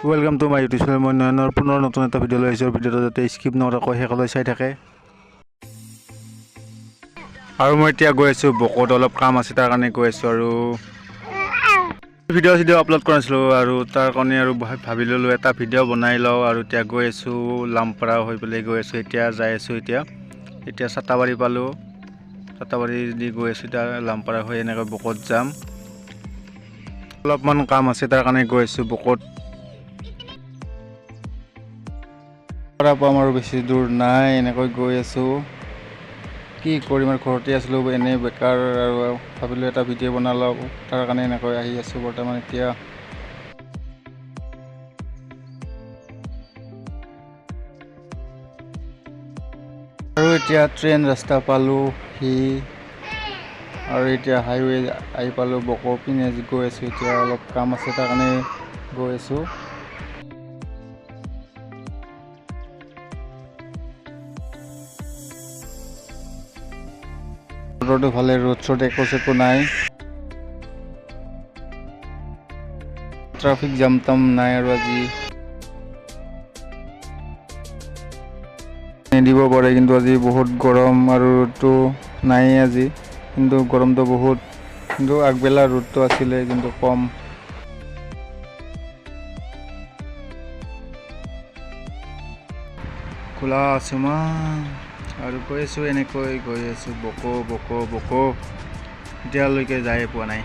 Welcome to my YouTube channel. মই নয়নৰ পুনৰ নতুন এটা ভিডিঅ' লৈ আহিছোঁ। ভিডিঅ'টো যাতে স্কিপ নকৰাকৈ শেষলৈ চাই থাকে। আৰু মই এতিয়া গৈ আছোঁ বকত, অলপ কাম আছে তাৰ কাৰণে গৈ আছোঁ। আৰু ভিডিঅ' আপলোড কৰিছিলোঁ আৰু তাৰ কাৰণে আৰু ভাবি ল'লোঁ এটা ভিডিঅ' বনাই লওঁ। আৰু এতিয়া গৈ আছোঁ লামপাৰা হৈ পেলাই গৈ আছোঁ। এতিয়া যাই আছোঁ। এতিয়া চাটাবাৰী পালোঁ। চাটাবাৰী দি গৈ আছোঁ এতিয়া লামপাৰা হৈ এনেকৈ বকত যাম। অলপমান কাম আছে তাৰ কাৰণে গৈ আছোঁ বকত। পৰা পাম আৰু বেছি দূৰ নাই, এনেকৈ গৈ আছোঁ। কি কৰিম আৰু ঘৰতে আছিলোঁ এনেই বেকাৰ, আৰু ভাবিলোঁ এটা ভিডিঅ' বনাই লওঁ, তাৰ কাৰণে এনেকৈ আহি আছোঁ বৰ্তমান। এতিয়া আৰু এতিয়া ট্ৰেইন ৰাস্তা পালোঁ আৰু এতিয়া হাইৱে আহি পালোঁ। বকৰ পিনে গৈ আছোঁ। এতিয়া অলপ কাম আছে তাৰ কাৰণে গৈ আছোঁ। বতৰটো ভালে, ৰ'দ একো নাই, ট্ৰাফিক জাম তাম নাই। আৰু আজি দিব পাৰে, কিন্তু আজি বহুত গৰম আৰু ৰ'দটো নাই আজি, কিন্তু গৰমটো বহুত, কিন্তু আগবেলা ৰ'দটো আছিলে কিন্তু কম। খোলা আছে আৰু গৈ আছোঁ, এনেকৈ গৈ আছোঁ বক এতিয়ালৈকে যায়ে পোৱা নাই।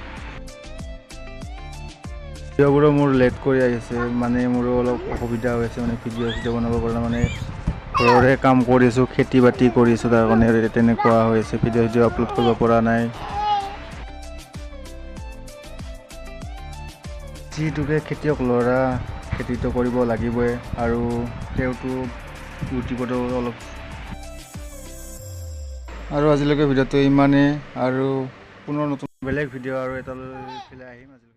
ভিডিঅ'বোৰো মোৰ লেট কৰি আহিছে, মানে মোৰো অলপ অসুবিধা হৈ আছে, মানে ভিডিঅ' বনাব পৰা, মানে ঘৰৰে কাম কৰি আছোঁ, খেতি বাতি কৰি আছোঁ, তাৰ কাৰণে তেনেকুৱা হৈ আছে, ভিডিঅ' আপলোড কৰিব পৰা নাই। যিটোকে খেতিয়ক ল'ৰা, খেতিটো কৰিব লাগিবই, আৰু তেওঁতো ইউটিউবতো অলপ। আৰু আজিলৈকে ভিডিঅ'টো ইমানেই, আৰু পুনৰ নতুন বেলেগ ভিডিঅ' আৰু এটা লৈ পেলাই আহিম আজিলৈকে।